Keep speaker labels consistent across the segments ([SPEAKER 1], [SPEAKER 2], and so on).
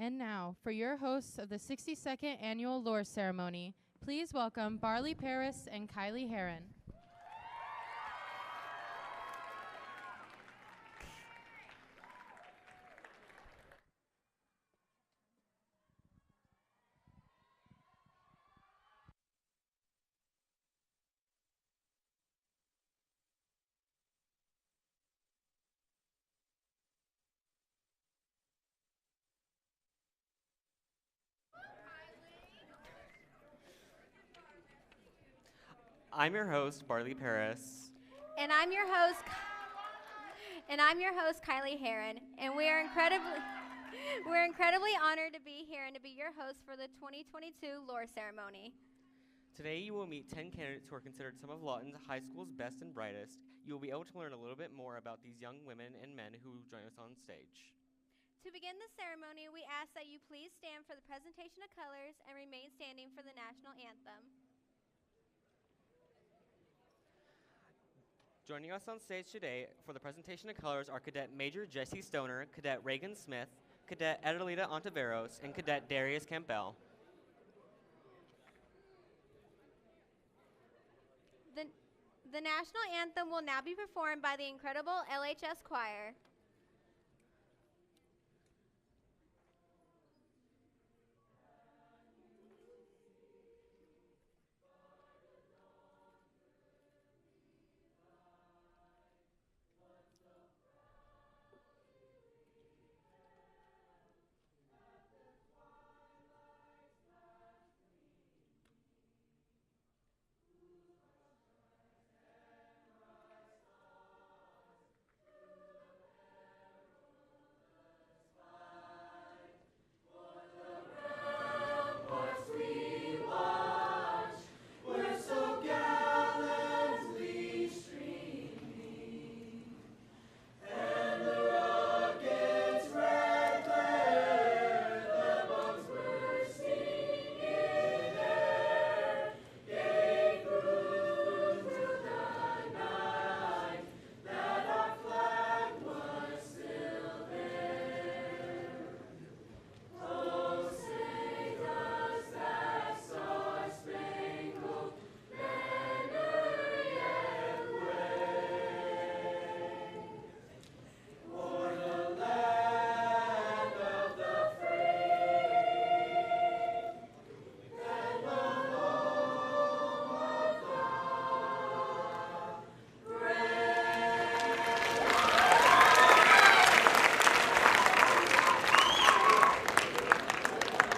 [SPEAKER 1] And now, for your hosts of the 62nd Annual Lore Ceremony, please welcome Barley Paris and Kylie Heron.
[SPEAKER 2] I'm your host, Barley Paris.
[SPEAKER 3] And I'm your host, Kylie Heron, and we're incredibly honored to be here and to be your host for the 2022 Lore Ceremony.
[SPEAKER 2] Today you will meet 10 candidates who are considered some of Lawton High School's best and brightest. You will be able to learn a little bit more about these young women and men who join us on stage.
[SPEAKER 3] To begin the ceremony, we ask that you please stand for the presentation of colors and remain standing for the national anthem.
[SPEAKER 2] Joining us on stage today for the presentation of colors are Cadet Major Jesse Stoner, Cadet Reagan Smith, Cadet Adelita Ontiveros, and Cadet Darius Campbell.
[SPEAKER 3] The national anthem will now be performed by the incredible LHS Choir.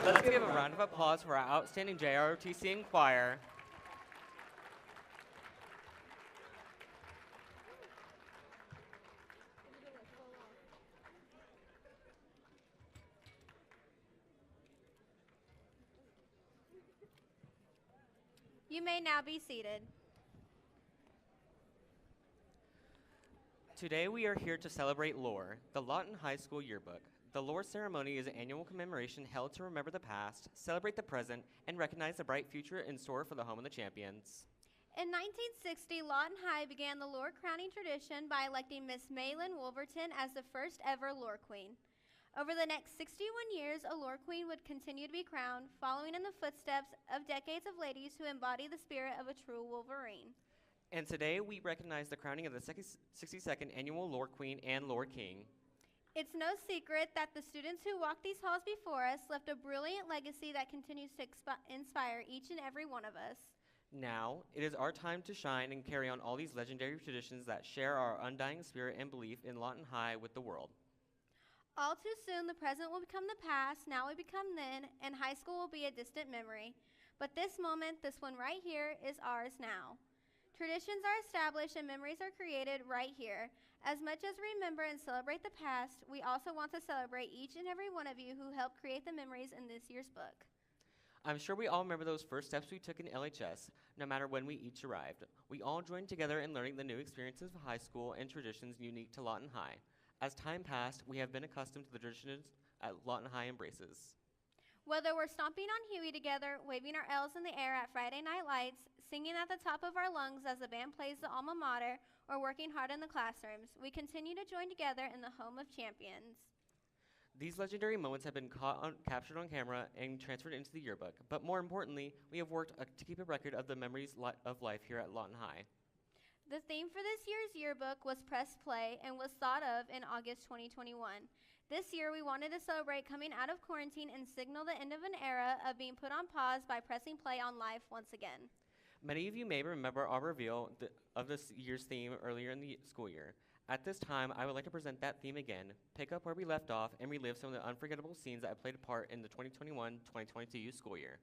[SPEAKER 2] Let's give a round of applause for our outstanding JROTC and choir.
[SPEAKER 3] You may now be seated.
[SPEAKER 2] Today we are here to celebrate Lore, the Lawton High School yearbook. The Lore Ceremony is an annual commemoration held to remember the past, celebrate the present, and recognize the bright future in store for the home of the champions.
[SPEAKER 3] In 1960, Lawton High began the Lore crowning tradition by electing Miss Maylin Wolverton as the first ever Lore Queen. Over the next 61 years, a Lore Queen would continue to be crowned, following in the footsteps of decades of ladies who embody the spirit of a true Wolverine.
[SPEAKER 2] And today we recognize the crowning of the 62nd Annual Lore Queen and Lore King.
[SPEAKER 3] It's no secret that the students who walked these halls before us left a brilliant legacy that continues to inspire each and every one of us.
[SPEAKER 2] Now, it is our time to shine and carry on all these legendary traditions that share our undying spirit and belief in Lawton High with the world.
[SPEAKER 3] All too soon, the present will become the past, now we become then, and high school will be a distant memory. But this moment, this one right here, is ours now. Traditions are established and memories are created right here. As much as we remember and celebrate the past, we also want to celebrate each and every one of you who helped create the memories in this year's book.
[SPEAKER 2] I'm sure we all remember those first steps we took in LHS, no matter when we each arrived. We all joined together in learning the new experiences of high school and traditions unique to Lawton High. As time passed, we have been accustomed to the traditions at Lawton High embraces.
[SPEAKER 3] Whether we're stomping on Huey together, waving our L's in the air at Friday night lights, singing at the top of our lungs as the band plays the alma mater, or working hard in the classrooms, we continue to join together in the home of champions.
[SPEAKER 2] These legendary moments have been captured on camera and transferred into the yearbook, but more importantly, we have worked to keep a record of the memories of life here at Lawton High.
[SPEAKER 3] The theme for this year's yearbook was Press Play and was thought of in August 2021. This year, we wanted to celebrate coming out of quarantine and signal the end of an era of being put on pause by pressing play on life once again.
[SPEAKER 2] Many of you may remember our reveal of this year's theme earlier in the school year. At this time, I would like to present that theme again, pick up where we left off, and relive some of the unforgettable scenes that played a part in the 2021-2022 school year.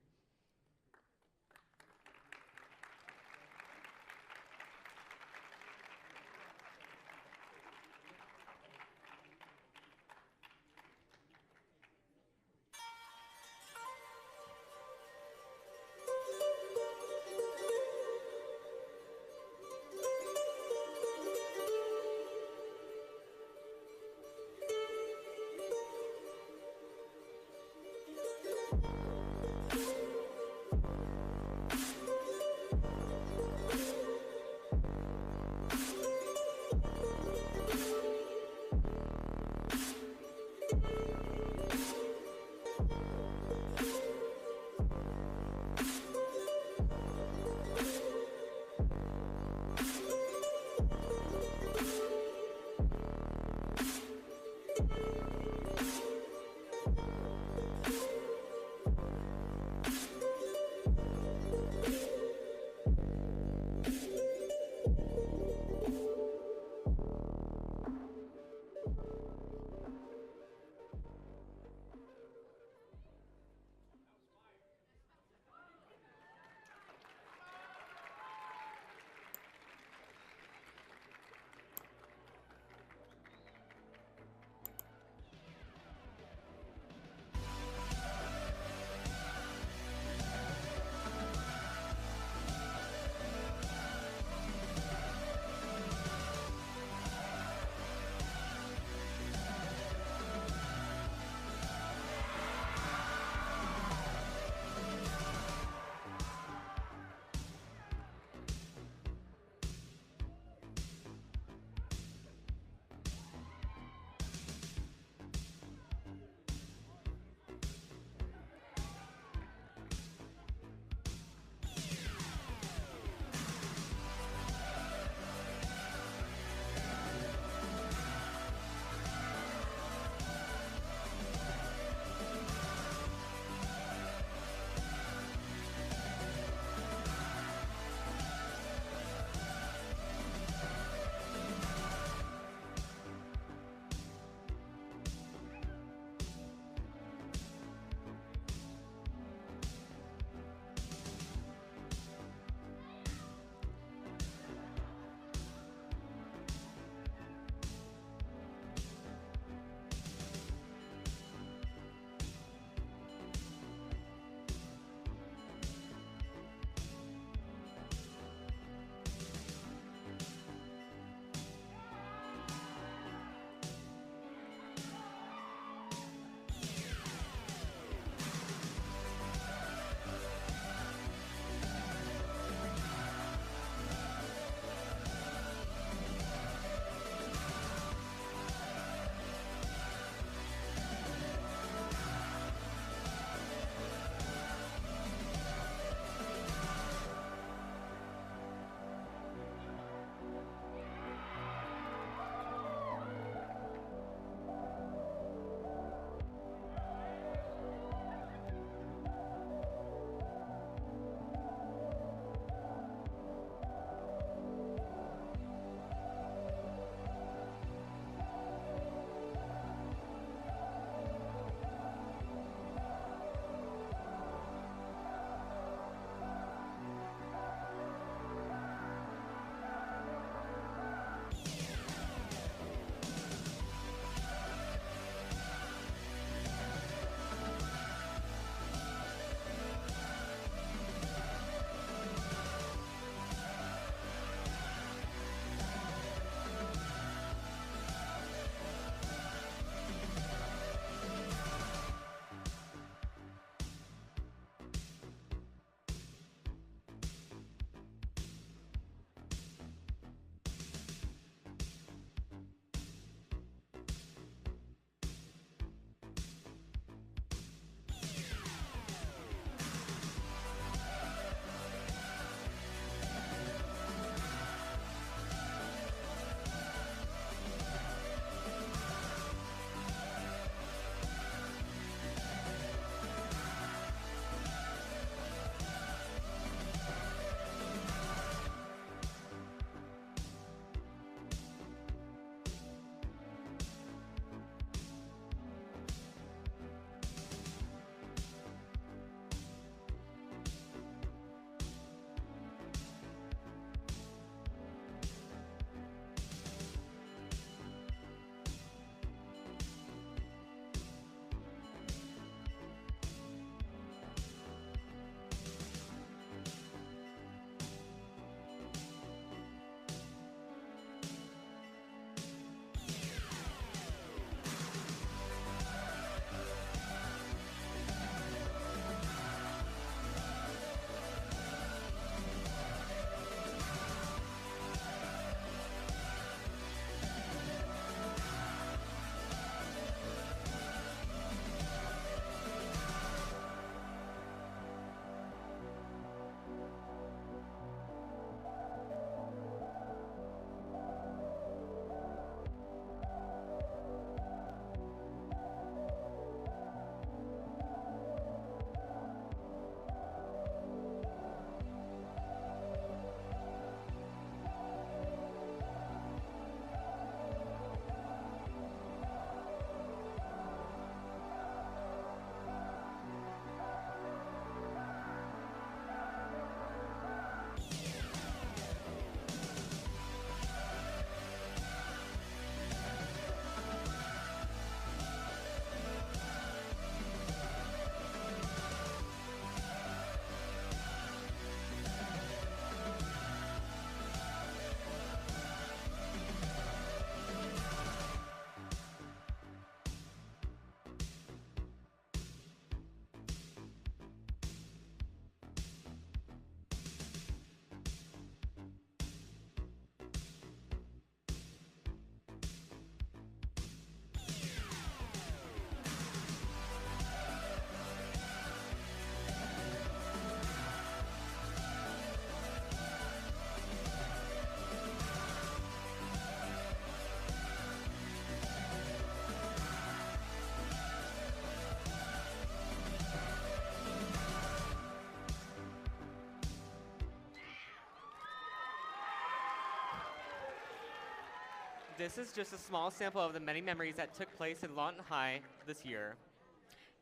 [SPEAKER 2] This is just a small sample of the many memories that took place in Lawton High this year.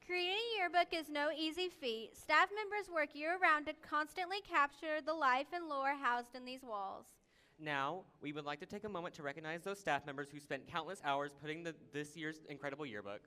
[SPEAKER 3] Creating a yearbook is no easy feat. Staff members work year-round to constantly capture the life and lore housed in these walls.
[SPEAKER 2] Now, we would like to take a moment to recognize those staff members who spent countless hours putting this year's incredible yearbook.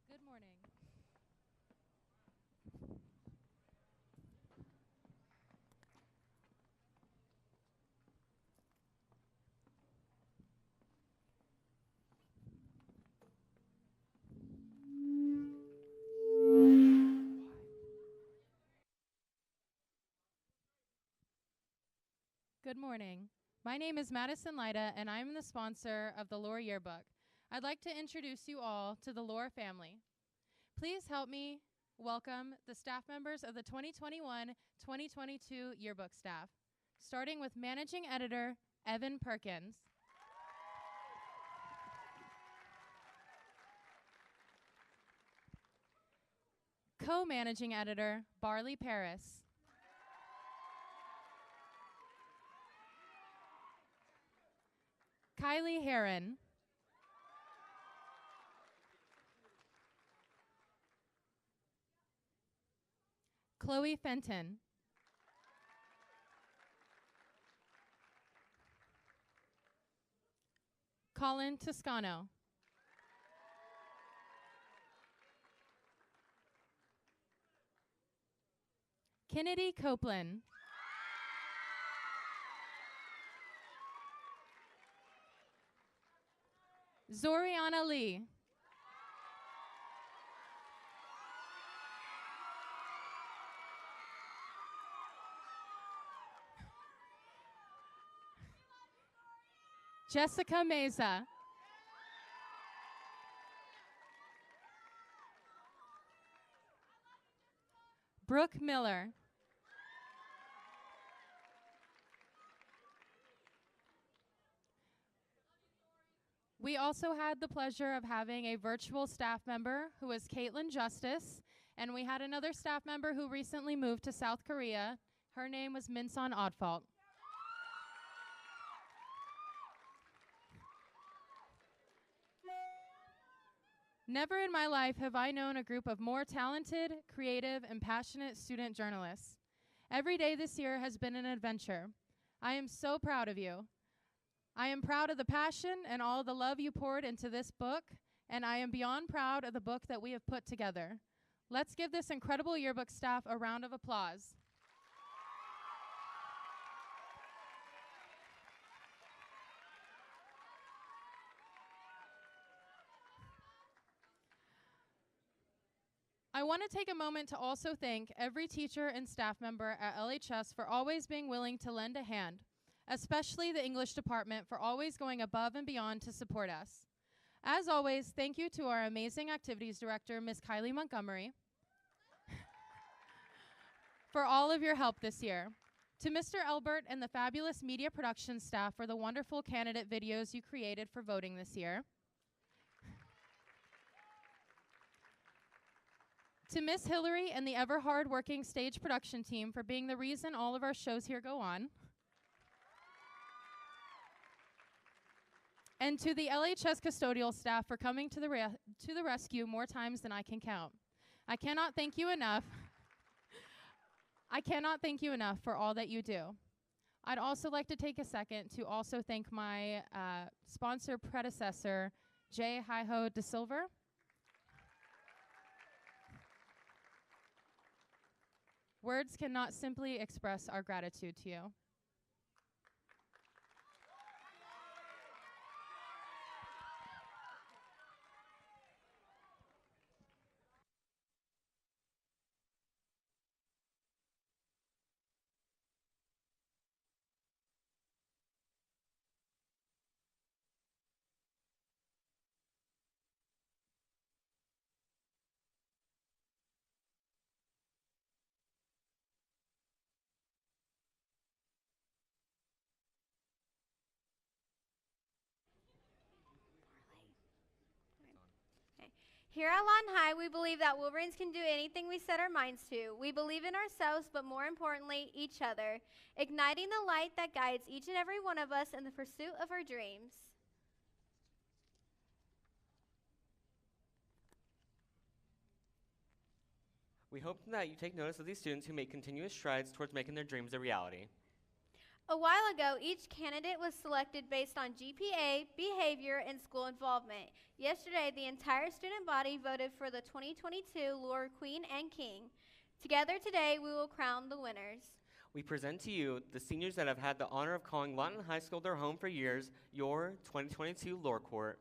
[SPEAKER 1] Good morning. Good morning. Good morning. My name is Madison Lyda, and I'm the sponsor of the Lore Yearbook. I'd like to introduce you all to the Lore family. Please help me welcome the staff members of the 2021-2022 yearbook staff, starting with Managing Editor Evan Perkins. Co-Managing Editor Barley Paris. Kylie Heron. Chloe Fenton. Colin Toscano. Kennedy Copeland. Zoriana Lee. Jessica Meza. Brooke Miller. We also had the pleasure of having a virtual staff member who was Caitlin Justice, and we had another staff member who recently moved to South Korea. Her name was Minson Oddfault. Never in my life have I known a group of more talented, creative, and passionate student journalists. Every day this year has been an adventure. I am so proud of you. I am proud of the passion and all the love you poured into this book, and I am beyond proud of the book that we have put together. Let's give this incredible yearbook staff a round of applause. I want to take a moment to also thank every teacher and staff member at LHS for always being willing to lend a hand, especially the English department for always going above and beyond to support us. As always, thank you to our amazing activities director, Ms. Kylie Montgomery, for all of your help this year. To Mr. Elbert and the fabulous media production staff for the wonderful candidate videos you created for voting this year. To Miss Hillary and the ever hard-working stage production team for being the reason all of our shows here go on. And to the LHS custodial staff for coming to the rescue more times than I can count. I cannot thank you enough. I cannot thank you enough for all that you do. I'd also like to take a second to also thank my sponsor predecessor, Jay Hiho De Silver. Words cannot simply express our gratitude to you.
[SPEAKER 3] Here at Lawton High, we believe that Wolverines can do anything we set our minds to. We believe in ourselves, but more importantly, each other, igniting the light that guides each and every one of us in the pursuit of our dreams.
[SPEAKER 2] We hope that you take notice of these students who make continuous strides towards making their dreams a reality.
[SPEAKER 3] A while ago, each candidate was selected based on GPA, behavior, and school involvement. Yesterday, the entire student body voted for the 2022 Lore Queen and King. Together today, we will crown the winners.
[SPEAKER 2] We present to you the seniors that have had the honor of calling Lawton High School their home for years, your 2022 Lore Court.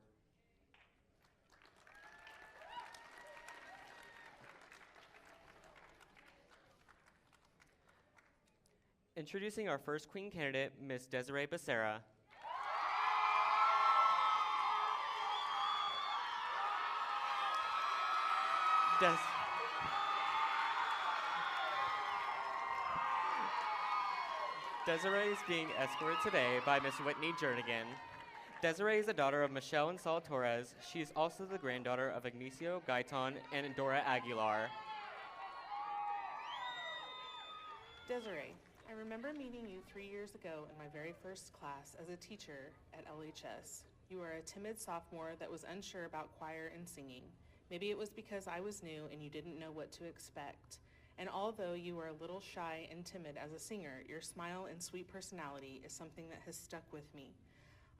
[SPEAKER 2] Introducing our first Queen candidate, Miss Desiree Becerra. Desiree is being escorted today by Miss Whitney Jernigan. Desiree is the daughter of Michelle and Saul Torres. She is also the granddaughter of Ignacio Gaitan and Dora Aguilar.
[SPEAKER 4] Desiree, I remember meeting you 3 years ago in my very first class as a teacher at LHS. You were a timid sophomore that was unsure about choir and singing. Maybe it was because I was new and you didn't know what to expect. And although you were a little shy and timid as a singer, your smile and sweet personality is something that has stuck with me.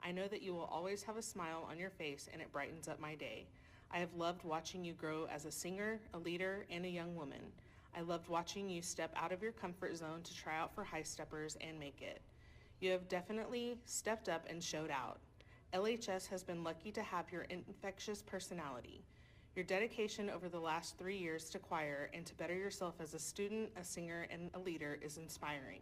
[SPEAKER 4] I know that you will always have a smile on your face and it brightens up my day. I have loved watching you grow as a singer, a leader, and a young woman. I loved watching you step out of your comfort zone to try out for high steppers and make it. You have definitely stepped up and showed out. LHS has been lucky to have your infectious personality. Your dedication over the last 3 years to choir and to better yourself as a student, a singer, and a leader is inspiring.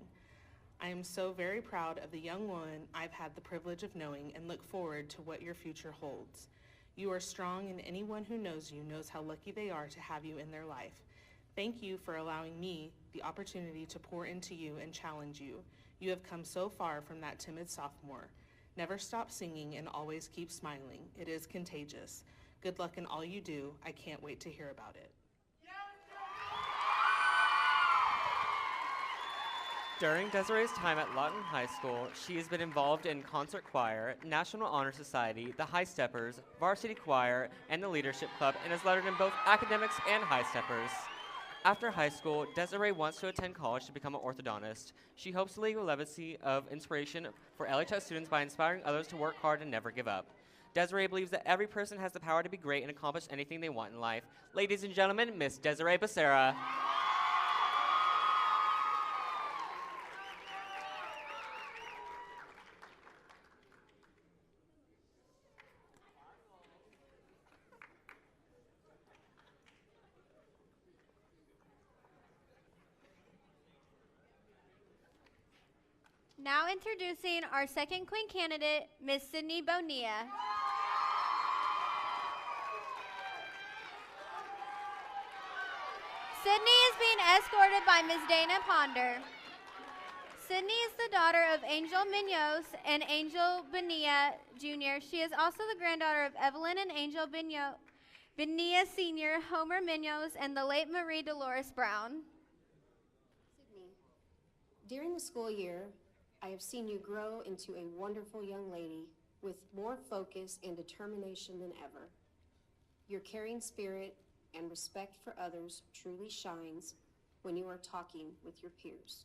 [SPEAKER 4] I am so very proud of the young woman I've had the privilege of knowing and look forward to what your future holds. You are strong, and anyone who knows you knows how lucky they are to have you in their life. Thank you for allowing me the opportunity to pour into you and challenge you. You have come so far from that timid sophomore. Never stop singing and always keep smiling. It is contagious. Good luck in all you do. I can't wait to hear about it.
[SPEAKER 2] During Desiree's time at Lawton High School, she has been involved in concert choir, National Honor Society, the High Steppers, varsity choir, and the Leadership Club, and has lettered in both academics and High Steppers. After high school, Desiree wants to attend college to become an orthodontist. She hopes to leave a legacy of inspiration for LHS students by inspiring others to work hard and never give up. Desiree believes that every person has the power to be great and accomplish anything they want in life. Ladies and gentlemen, Miss Desiree Becerra.
[SPEAKER 3] Now introducing our second Queen candidate, Miss Sydney Bonilla. Sydney is being escorted by Miss Dana Ponder. Sydney is the daughter of Angel Munoz and Angel Bonilla Jr. She is also the granddaughter of Evelyn and Angel Bonilla Sr., Homer Munoz, and the late Marie Dolores Brown.
[SPEAKER 5] Sydney, during the school year, I have seen you grow into a wonderful young lady with more focus and determination than ever. Your caring spirit and respect for others truly shines when you are talking with your peers.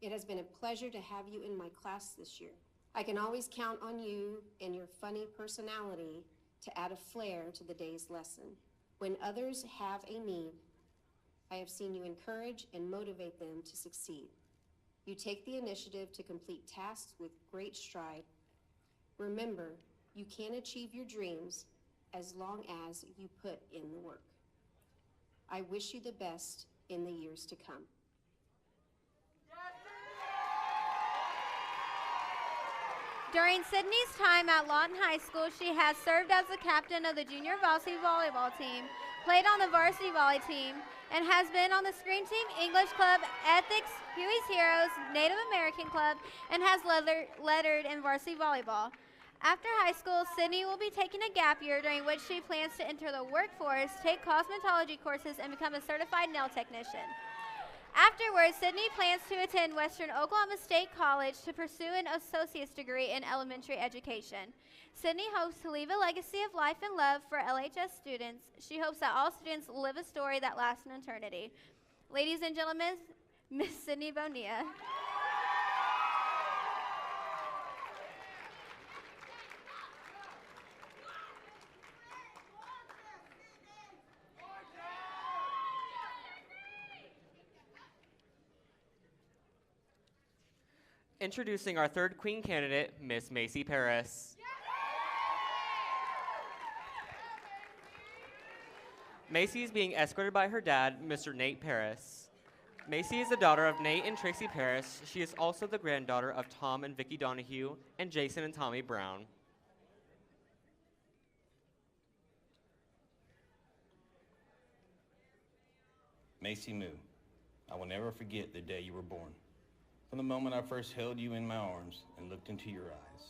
[SPEAKER 5] It has been a pleasure to have you in my class this year. I can always count on you and your funny personality to add a flair to the day's lesson. When others have a need, I have seen you encourage and motivate them to succeed. You take the initiative to complete tasks with great stride. Remember, you can achieve your dreams as long as you put in the work. I wish you the best in the years to come.
[SPEAKER 3] During Sydney's time at Lawton High School, she has served as the captain of the junior varsity volleyball team, played on the varsity volley team, and has been on the Scream Team, English Club, Ethics, Huey's Heroes, Native American Club, and has lettered in varsity volleyball. After high school, Sydney will be taking a gap year during which she plans to enter the workforce, take cosmetology courses, and become a certified nail technician. Afterwards, Sydney plans to attend Western Oklahoma State College to pursue an associate's degree in elementary education. Sydney hopes to leave a legacy of life and love for LHS students. She hopes that all students live a story that lasts an eternity. Ladies and gentlemen, Miss Sydney Bonilla.
[SPEAKER 2] Introducing our third queen candidate, Miss Macy Paris. Macy is being escorted by her dad, Mr. Nate Paris. Macy is the daughter of Nate and Tracy Paris. She is also the granddaughter of Tom and Vicki Donahue and Jason and Tommy Brown.
[SPEAKER 6] Macy Moo, I will never forget the day you were born. From the moment I first held you in my arms and looked into your eyes,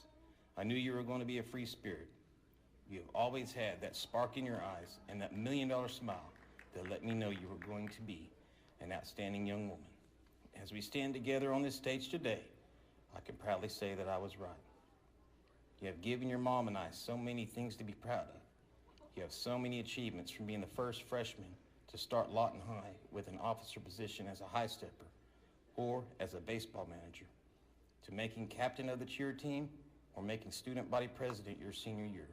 [SPEAKER 6] I knew you were going to be a free spirit. You have always had that spark in your eyes and that million-dollar smile that let me know you were going to be an outstanding young woman. As we stand together on this stage today, I can proudly say that I was right. You have given your mom and I so many things to be proud of. You have so many achievements, from being the first freshman to start Lawton High with an officer position as a high stepper or as a baseball manager, to making captain of the cheer team or making student body president your senior year.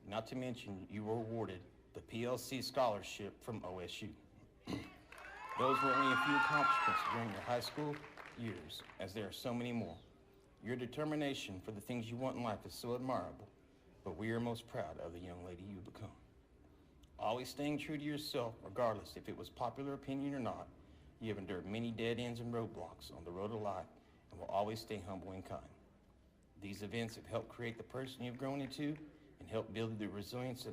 [SPEAKER 6] Not to mention, you were awarded the PLC scholarship from OSU. Those were only a few accomplishments during your high school years, as there are so many more. Your determination for the things you want in life is so admirable, but we are most proud of the young lady you become. Always staying true to yourself, regardless if it was popular opinion or not, you have endured many dead ends and roadblocks on the road of life and will always stay humble and kind. These events have helped create the person you've grown into and helped build the resilience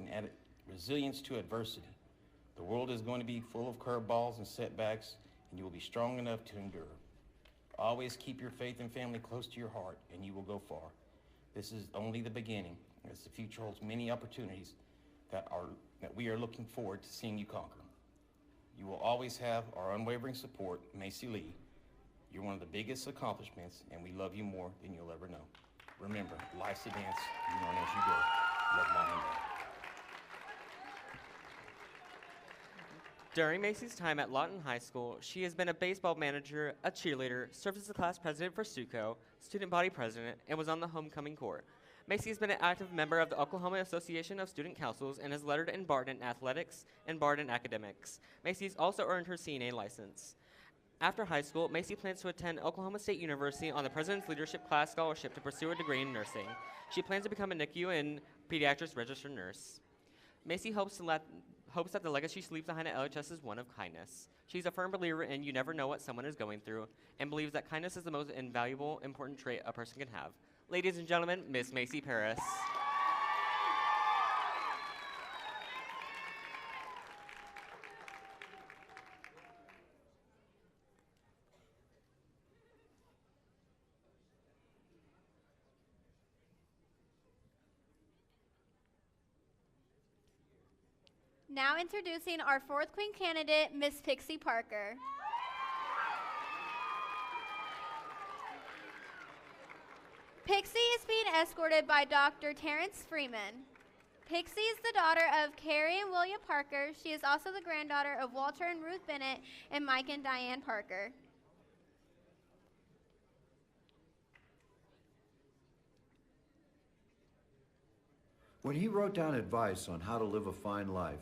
[SPEAKER 6] to adversity. The world is going to be full of curveballs and setbacks, and you will be strong enough to endure. Always keep your faith and family close to your heart, and you will go far. This is only the beginning, as the future holds many opportunities that we are looking forward to seeing you conquer. You will always have our unwavering support, Macy Lee. You're one of the biggest accomplishments, and we love you more than you'll ever know. Remember, life's a dance, you learn as you go. Love, Mom and Dad.
[SPEAKER 2] During Macy's time at Lawton High School, she has been a baseball manager, a cheerleader, served as the class president for SUCO, student body president, and was on the homecoming court. Macy has been an active member of the Oklahoma Association of Student Councils and has lettered and barred in athletics and barred in academics. Macy has also earned her CNA license. After high school, Macy plans to attend Oklahoma State University on the President's Leadership Class Scholarship to pursue a degree in nursing. She plans to become a NICU and pediatrics registered nurse. Macy hopes that the legacy she leaves behind at LHS is one of kindness. She's a firm believer in you never know what someone is going through and believes that kindness is the most invaluable, important trait a person can have. Ladies and gentlemen, Miss Macy Paris.
[SPEAKER 3] Now introducing our fourth queen candidate, Miss Pixie Parker. Pixie is being escorted by Dr. Terrence Freeman. Pixie is the daughter of Carrie and William Parker. She is also the granddaughter of Walter and Ruth Bennett and Mike and Diane Parker.
[SPEAKER 7] When he wrote down advice on how to live a fine life,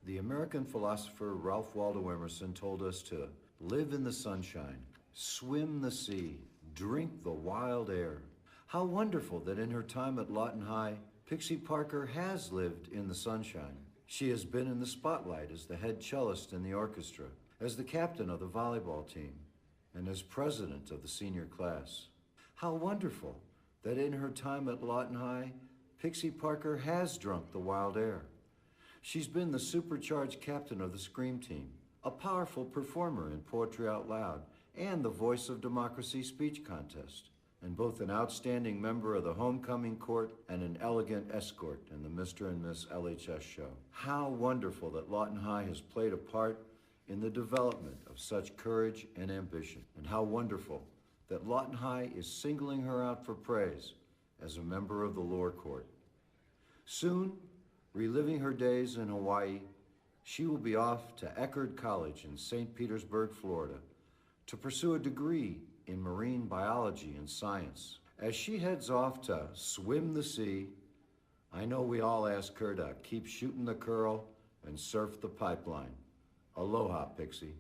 [SPEAKER 7] the American philosopher Ralph Waldo Emerson told us to live in the sunshine, swim the sea, drink the wild air. How wonderful that in her time at Lawton High, Pixie Parker has lived in the sunshine. She has been in the spotlight as the head cellist in the orchestra, as the captain of the volleyball team, and as president of the senior class. How wonderful that in her time at Lawton High, Pixie Parker has drunk the wild air. She's been the supercharged captain of the Scream Team, a powerful performer in Poetry Out Loud, and the Voice of Democracy speech contest. and both an outstanding member of the homecoming court and an elegant escort in the Mr. and Miss LHS show. How wonderful that Lawton High has played a part in the development of such courage and ambition, and how wonderful that Lawton High is singling her out for praise as a member of the Lore Court. Soon, reliving her days in Hawaii, she will be off to Eckerd College in St. Petersburg, Florida, to pursue a degree in marine biology and science. As she heads off to swim the sea, I know we all ask her to keep shooting the curl and surf the pipeline. Aloha, Pixie.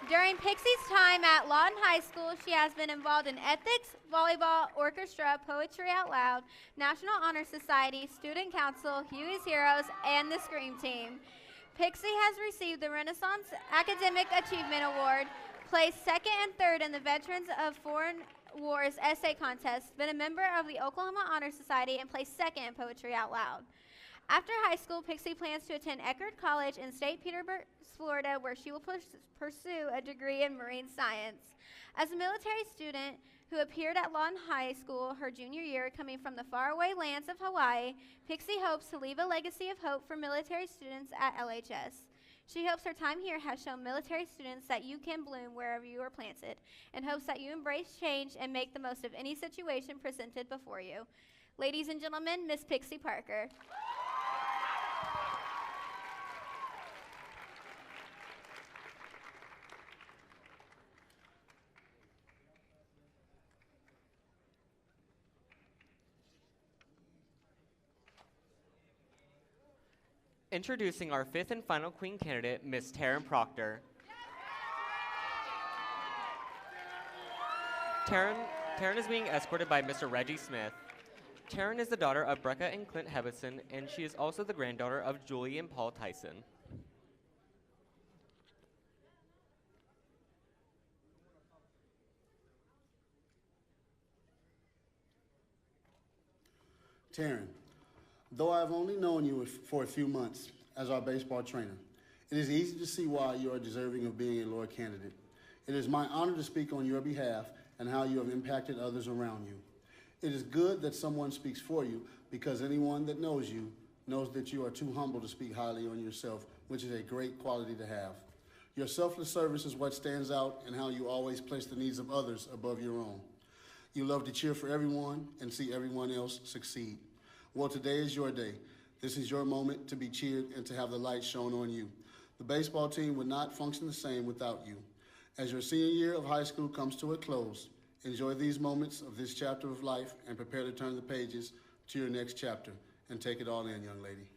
[SPEAKER 3] During Pixie's time at Lawton High School, she has been involved in ethics, volleyball, orchestra, poetry out loud, National Honor Society, Student Council, Huey's Heroes, and the Scream Team. Pixie has received the Renaissance Academic Achievement Award, placed second and third in the Veterans of Foreign Wars essay contest, been a member of the Oklahoma Honor Society, and placed second in Poetry Out Loud. After high school, Pixie plans to attend Eckerd College in St. Petersburg, Florida, where she will pursue a degree in marine science. As a military student who appeared at Lawton High School her junior year, coming from the faraway lands of Hawaii, Pixie hopes to leave a legacy of hope for military students at LHS. She hopes her time here has shown military students that you can bloom wherever you are planted, and hopes that you embrace change and make the most of any situation presented before you. Ladies and gentlemen, Miss Pixie Parker.
[SPEAKER 2] Introducing our fifth and final Queen candidate, Miss Taryn Proctor. Taryn is being escorted by Mr. Reggie Smith. Taryn is the daughter of Brecca and Clint Hebison, and she is also the granddaughter of Julie and Paul Tyson.
[SPEAKER 8] Taryn, though I've only known you for a few months as our baseball trainer, it is easy to see why you are deserving of being a Lore candidate. It is my honor to speak on your behalf and how you have impacted others around you. It is good that someone speaks for you, because anyone that knows you knows that you are too humble to speak highly on yourself, which is a great quality to have. Your selfless service is what stands out, and how you always place the needs of others above your own. You love to cheer for everyone and see everyone else succeed. Well, today is your day. This is your moment to be cheered and to have the light shown on you. The baseball team would not function the same without you. As your senior year of high school comes to a close, enjoy these moments of this chapter of life and prepare to turn the pages to your next chapter. And take it all in, young lady.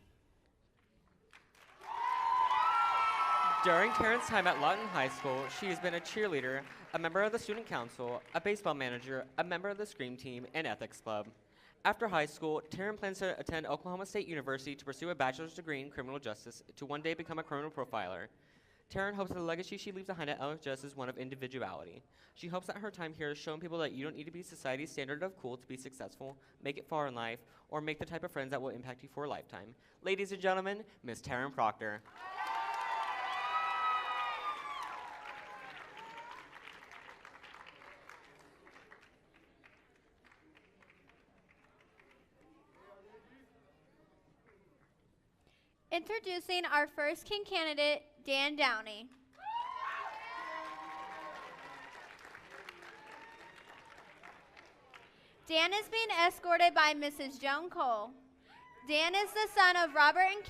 [SPEAKER 2] During Taryn's time at Lawton High School, she has been a cheerleader, a member of the student council, a baseball manager, a member of the Scream Team, and ethics club. After high school, Taryn plans to attend Oklahoma State University to pursue a bachelor's degree in criminal justice to one day become a criminal profiler. Taryn hopes that the legacy she leaves behind at LHS is one of individuality. She hopes that her time here has shown people that you don't need to be society's standard of cool to be successful, make it far in life, or make the type of friends that will impact you for a lifetime. Ladies and gentlemen, Miss Taryn Proctor.
[SPEAKER 3] Introducing our first King candidate, Dan Downey. Dan is being escorted by Mrs. Joan Cole. Dan is the son of Robert and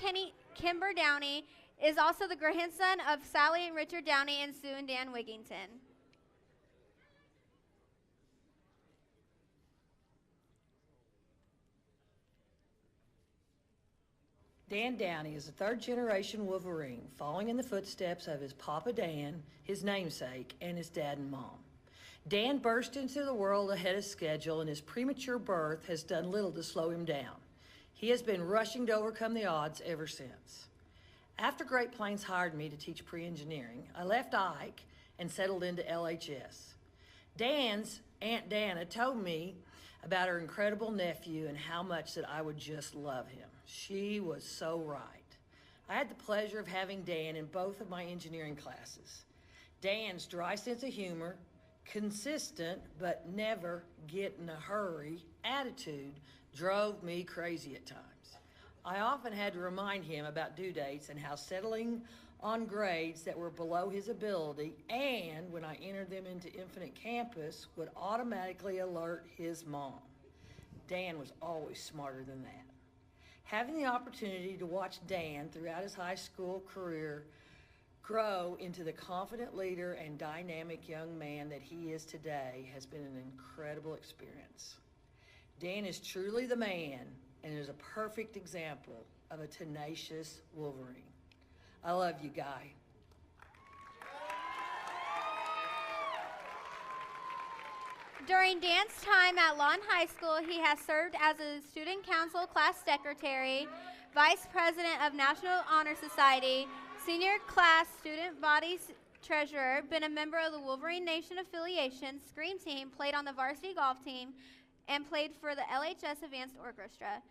[SPEAKER 3] Kimber Downey, is also the grandson of Sally and Richard Downey and Sue and Dan Wigington.
[SPEAKER 9] Dan Downey is a third-generation Wolverine, following in the footsteps of his Papa Dan, his namesake, and his dad and mom. Dan burst into the world ahead of schedule, and his premature birth has done little to slow him down. He has been rushing to overcome the odds ever since. After Great Plains hired me to teach pre-engineering, I left Ike and settled into LHS. Dan's Aunt Dana told me about her incredible nephew and how much that I would just love him. She was so right. I had the pleasure of having Dan in both of my engineering classes. Dan's dry sense of humor, consistent but never get in a hurry attitude drove me crazy at times. I often had to remind him about due dates and how settling on grades that were below his ability and when I entered them into Infinite Campus would automatically alert his mom. Dan was always smarter than that. Having the opportunity to watch Dan throughout his high school career grow into the confident leader and dynamic young man that he is today has been an incredible experience. Dan is truly the man and is a perfect example of a tenacious Wolverine. I love you, Guy.
[SPEAKER 3] During Dan's time at Lawton High School, he has served as a student council class secretary, vice president of National Honor Society, senior class student body treasurer, been a member of the Wolverine Nation affiliation, screen team, played on the varsity golf team, and played for the LHS Advanced Orchestra.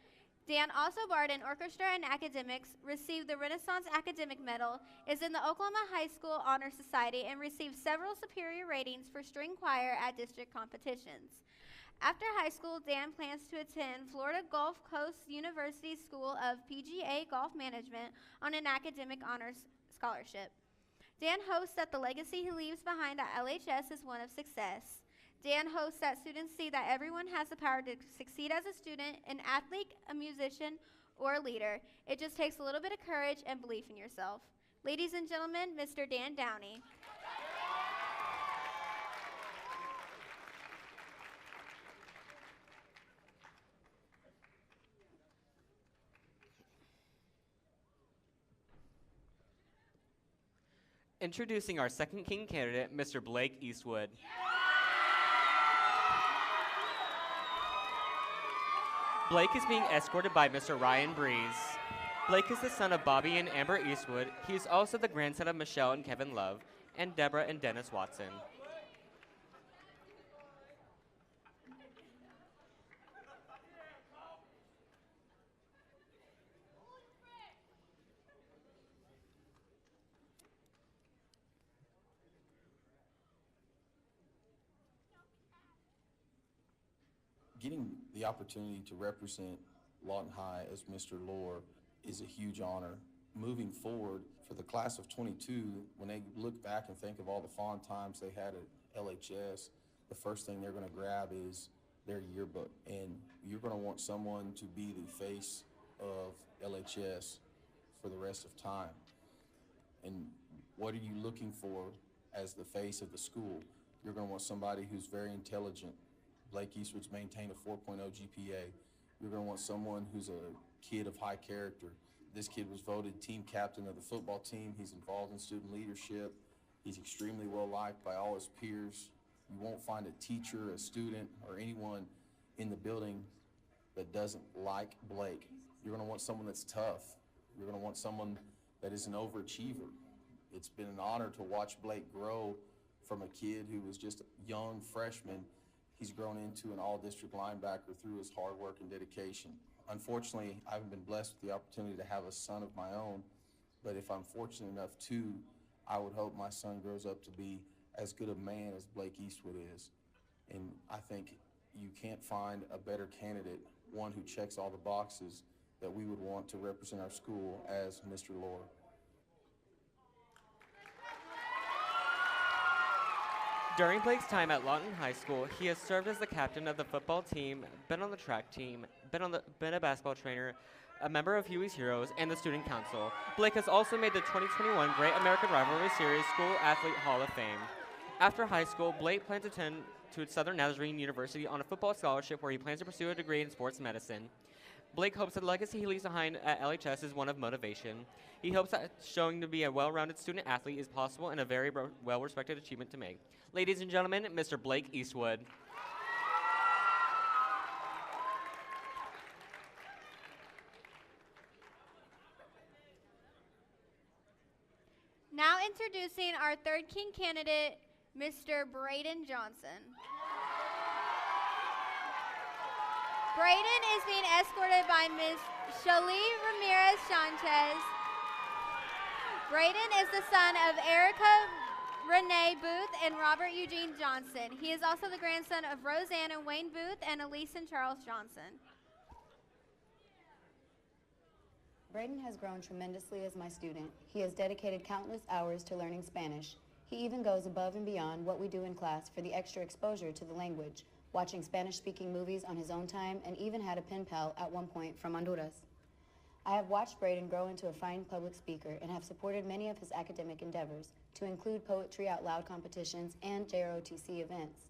[SPEAKER 3] Dan also barred in orchestra and academics, received the Renaissance Academic Medal, is in the Oklahoma High School Honor Society, and received several superior ratings for string choir at district competitions. After high school, Dan plans to attend Florida Gulf Coast University School of PGA Golf Management on an academic honors scholarship. Dan hopes that the legacy he leaves behind at LHS is one of success. Dan hopes that students see that everyone has the power to succeed as a student, an athlete, a musician, or a leader. It just takes a little bit of courage and belief in yourself. Ladies and gentlemen, Mr. Dan Downey.
[SPEAKER 2] Introducing our second king candidate, Mr. Blake Eastwood. Blake is being escorted by Mr. Ryan Breeze. Blake is the son of Bobby and Amber Eastwood. He is also the grandson of Michelle and Kevin Love, and Deborah and Dennis Watson.
[SPEAKER 6] Getting the opportunity to represent Lawton High as Mr. Lore is a huge honor. Moving forward, for the class of 22, when they look back and think of all the fond times they had at LHS, the first thing they're going to grab is their yearbook. And you're going to want someone to be the face of LHS for the rest of time. And what are you looking for as the face of the school? You're going to want somebody who's very intelligent. Blake Eastwood's maintained a 4.0 GPA. You're going to want someone who's a kid of high character. This kid was voted team captain of the football team. He's involved in student leadership. He's extremely well liked by all his peers. You won't find a teacher, a student, or anyone in the building that doesn't like Blake. You're going to want someone that's tough. You're going to want someone that is an overachiever. It's been an honor to watch Blake grow from a kid who was just a young freshman. He's grown into an all-district linebacker through his hard work and dedication. Unfortunately, I haven't been blessed with the opportunity to have a son of my own, but if I'm fortunate enough to, I would hope my son grows up to be as good a man as Blake Eastwood is. And I think you can't find a better candidate, one who checks all the boxes that we would want to represent our school as Mr. Lore.
[SPEAKER 2] During Blake's time at Lawton High School, he has served as the captain of the football team, been on the track team, been a basketball trainer, a member of Huey's Heroes, and the student council. Blake has also made the 2021 Great American Rivalry Series School Athlete Hall of Fame. After high school, Blake plans to attend to Southern Nazarene University on a football scholarship where he plans to pursue a degree in sports medicine. Blake hopes that the legacy he leaves behind at LHS is one of motivation. He hopes that showing to be a well-rounded student athlete is possible and a very well-respected achievement to make. Ladies and gentlemen, Mr. Blake Eastwood.
[SPEAKER 3] Now introducing our third king candidate, Mr. Braden Johnson. Braden is being escorted by Ms. Shalee Ramirez Sanchez. Braden is the son of Erica Renee Booth, and Robert Eugene Johnson. He is also the grandson of Roseanne and Wayne Booth and Elise and Charles Johnson.
[SPEAKER 10] Braden has grown tremendously as my student. He has dedicated countless hours to learning Spanish. He even goes above and beyond what we do in class for the extra exposure to the language, watching Spanish-speaking movies on his own time, and even had a pen pal at one point from Honduras. I have watched Braden grow into a fine public speaker and have supported many of his academic endeavors, to include poetry out loud competitions and JROTC events.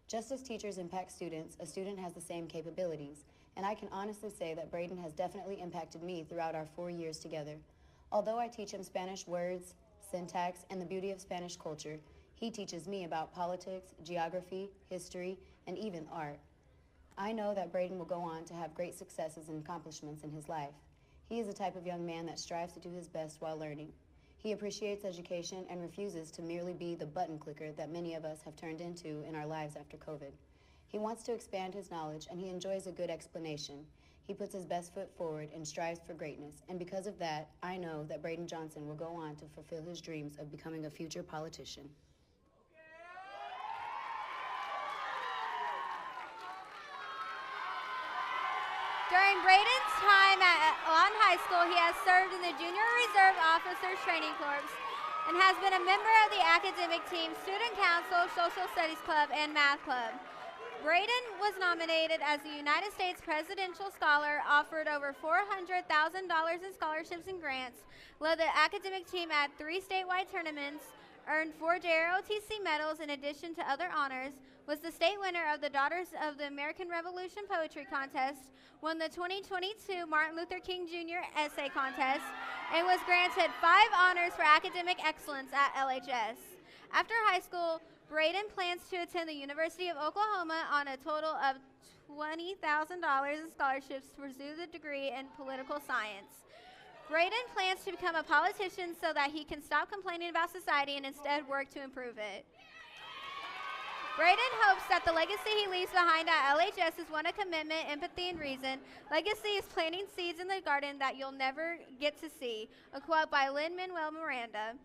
[SPEAKER 10] Just as teachers impact students, a student has the same capabilities, and I can honestly say that Braden has definitely impacted me throughout our 4 years together. Although I teach him Spanish words, syntax, and the beauty of Spanish culture, he teaches me about politics, geography, history, and even art. I know that Braden will go on to have great successes and accomplishments in his life. He is the type of young man that strives to do his best while learning. He appreciates education and refuses to merely be the button clicker that many of us have turned into in our lives after COVID. He wants to expand his knowledge, and he enjoys a good explanation. He puts his best foot forward and strives for greatness, and because of that, I know that Braden Johnson will go on to fulfill his dreams of becoming a future politician.
[SPEAKER 3] During Braden's time at Lawton High School, he has served in the Junior Reserve Officers Training Corps and has been a member of the academic team, student council, social studies club, and math club. Braden was nominated as the United States Presidential Scholar, offered over $400,000 in scholarships and grants, led the academic team at 3 statewide tournaments, earned 4 JROTC medals in addition to other honors, was the state winner of the Daughters of the American Revolution Poetry Contest, won the 2022 Martin Luther King Jr. Essay Contest, and was granted 5 honors for academic excellence at LHS. After high school, Braden plans to attend the University of Oklahoma on a total of $20,000 in scholarships to pursue the degree in political science. Braden plans to become a politician so that he can stop complaining about society and instead work to improve it. Braden hopes that the legacy he leaves behind at LHS is one of commitment, empathy, and reason. Legacy is planting seeds in the garden that you'll never get to see, a quote by Lin-Manuel Miranda.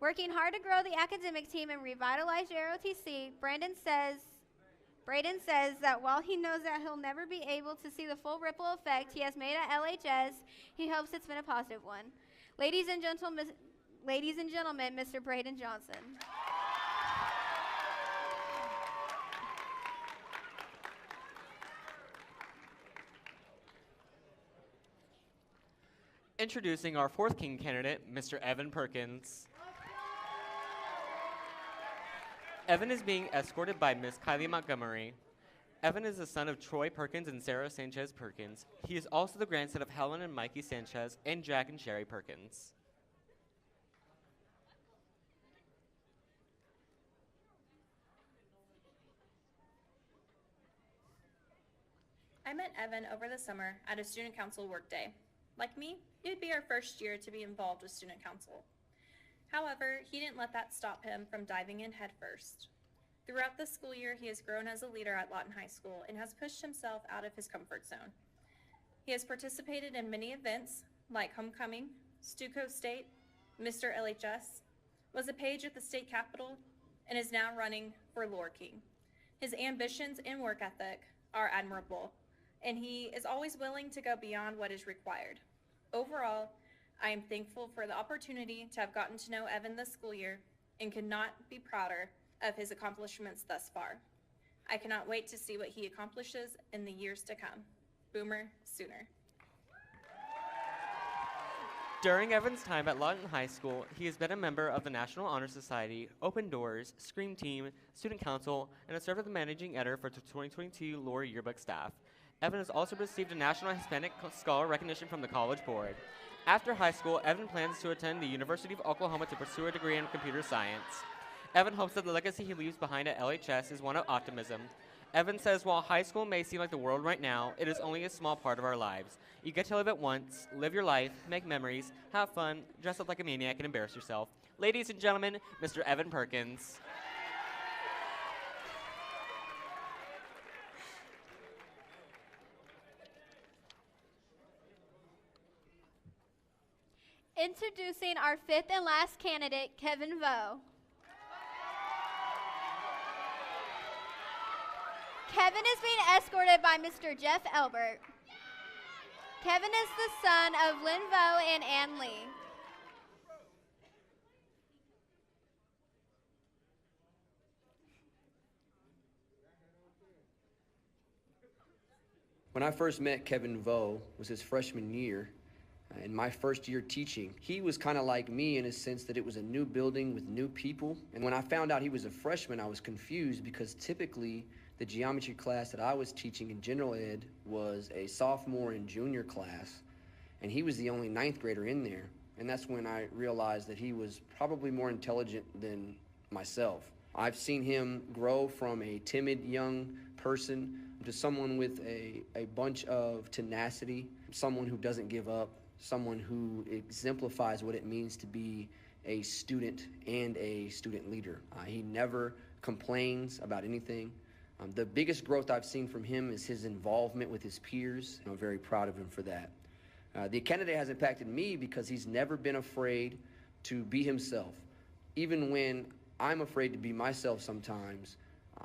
[SPEAKER 3] Working hard to grow the academic team and revitalize JROTC, Braden says that while he knows that he'll never be able to see the full ripple effect he has made at LHS, he hopes it's been a positive one. Ladies and gentlemen, Mr. Braden Johnson.
[SPEAKER 2] Introducing our 4th King candidate, Mr. Evan Perkins. Evan is being escorted by Miss Kylie Montgomery. Evan is the son of Troy Perkins and Sarah Sanchez Perkins. He is also the grandson of Helen and Mikey Sanchez and Jack and Sherry Perkins.
[SPEAKER 11] I met Evan over the summer at a student council workday. Like me, it would be our first year to be involved with student council. However, he didn't let that stop him from diving in headfirst. Throughout the school year, he has grown as a leader at Lawton High School and has pushed himself out of his comfort zone. He has participated in many events like Homecoming, Stuco State, Mr. LHS, was a page at the state capitol, and is now running for Lore King. His ambitions and work ethic are admirable, and he is always willing to go beyond what is required. Overall, I am thankful for the opportunity to have gotten to know Evan this school year and could not be prouder of his accomplishments thus far. I cannot wait to see what he accomplishes in the years to come. Boomer Sooner.
[SPEAKER 2] During Evan's time at Lawton High School, he has been a member of the National Honor Society, Open Doors, Scream Team, Student Council, and has served as the managing editor for the 2022 Lore Yearbook staff. Evan has also received a National Hispanic Scholar recognition from the College Board. After high school, Evan plans to attend the University of Oklahoma to pursue a degree in computer science. Evan hopes that the legacy he leaves behind at LHS is one of optimism. Evan says while high school may seem like the world right now, it is only a small part of our lives. You get to live it once, live your life, make memories, have fun, dress up like a maniac, and embarrass yourself. Ladies and gentlemen, Mr. Evan Perkins.
[SPEAKER 3] Introducing our 5th and last candidate, Kevin Vo. Kevin is being escorted by Mr. Jeff Elbert. Kevin is the son of Lynn Vo and Ann Lee.
[SPEAKER 12] When I first met Kevin Vo, was his freshman year, in my first year teaching. He was kind of like me in a sense that it was a new building with new people. And when I found out he was a freshman, I was confused because typically the geometry class that I was teaching in general ed was a sophomore and junior class, and he was the only ninth grader in there. And that's when I realized that he was probably more intelligent than myself. I've seen him grow from a timid young person to someone with a bunch of tenacity, someone who doesn't give up, someone who exemplifies what it means to be a student and a student leader. He never complains about anything. The biggest growth I've seen from him is his involvement with his peers. I'm very proud of him for that. The candidate has impacted me because he's never been afraid to be himself. Even when I'm afraid to be myself sometimes,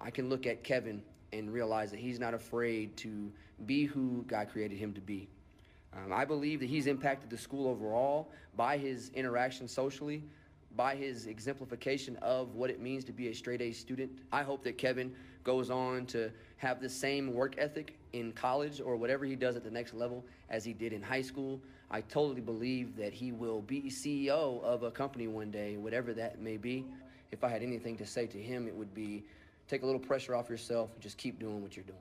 [SPEAKER 12] I can look at Kevin and realize that he's not afraid to be who God created him to be. I believe that he's impacted the school overall by his interaction socially, by his exemplification of what it means to be a straight A student. I hope that Kevin goes on to have the same work ethic in college or whatever he does at the next level as he did in high school. I totally believe that he will be CEO of a company one day, whatever that may be. If I had anything to say to him, it would be take a little pressure off yourself and just keep doing what you're doing.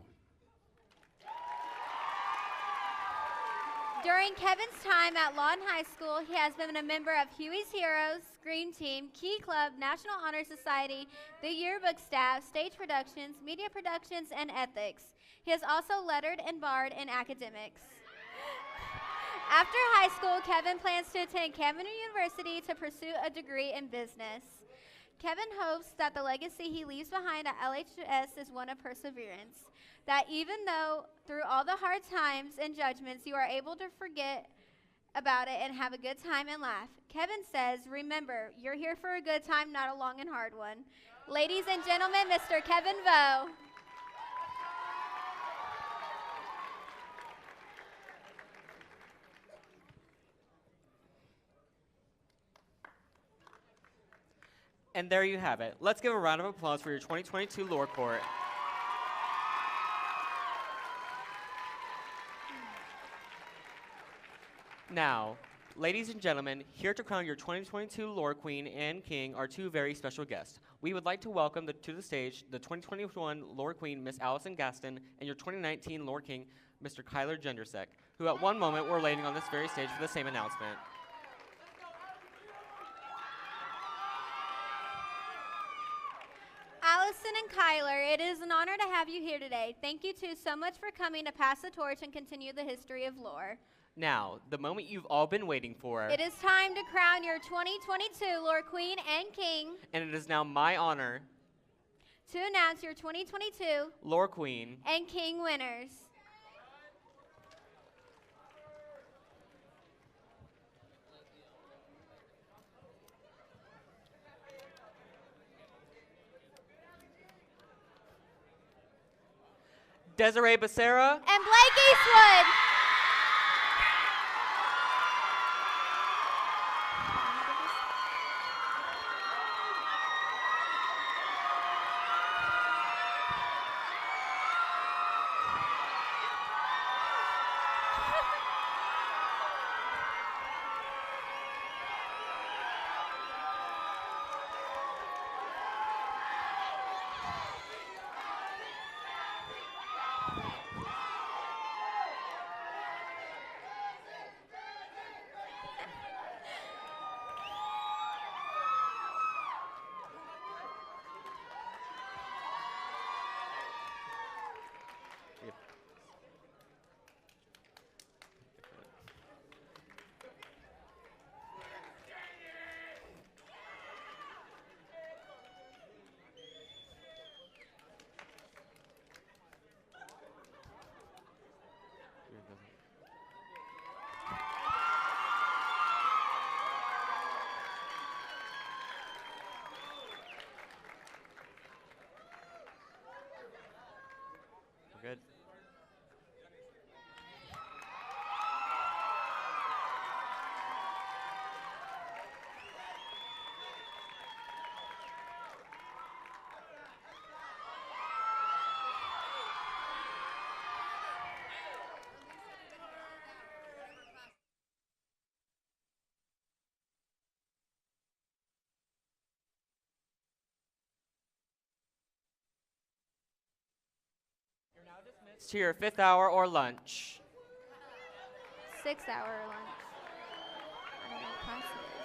[SPEAKER 3] During Kevin's time at Lawton High School, he has been a member of Huey's Heroes, Green Team, Key Club, National Honor Society, the Yearbook Staff, Stage Productions, Media Productions, and Ethics. He has also lettered and barred in academics. After high school, Kevin plans to attend Cameron University to pursue a degree in business. Kevin hopes that the legacy he leaves behind at LHS is one of perseverance, that even though through all the hard times and judgments, you are able to forget about it and have a good time and laugh. Kevin says, remember, you're here for a good time, not a long and hard one. Ladies and gentlemen, Mr. Kevin Vo.
[SPEAKER 2] And there you have it. Let's give a round of applause for your 2022 Lore Court. Now, ladies and gentlemen, here to crown your 2022 Lore Queen and King are two very special guests. We would like to welcome to the stage the 2021 Lore Queen, Miss Allison Gaston, and your 2019 Lore King, Mr. Kyler Gendersek, who at one moment were landing on this very stage for the same announcement.
[SPEAKER 3] Allison and Kyler, it is an honor to have you here today. Thank you two so much for coming to pass the torch and continue the history of lore.
[SPEAKER 2] Now, the moment you've all been waiting for.
[SPEAKER 3] It is time to crown your 2022 Lore Queen and King.
[SPEAKER 2] And it is now my honor
[SPEAKER 3] to announce your 2022
[SPEAKER 2] Lore Queen
[SPEAKER 3] and King winners.
[SPEAKER 2] Desiree Becerra
[SPEAKER 3] and Blake Eastwood.
[SPEAKER 2] Good. To your 5th hour or lunch.
[SPEAKER 3] 6-hour lunch. I don't know what class it is.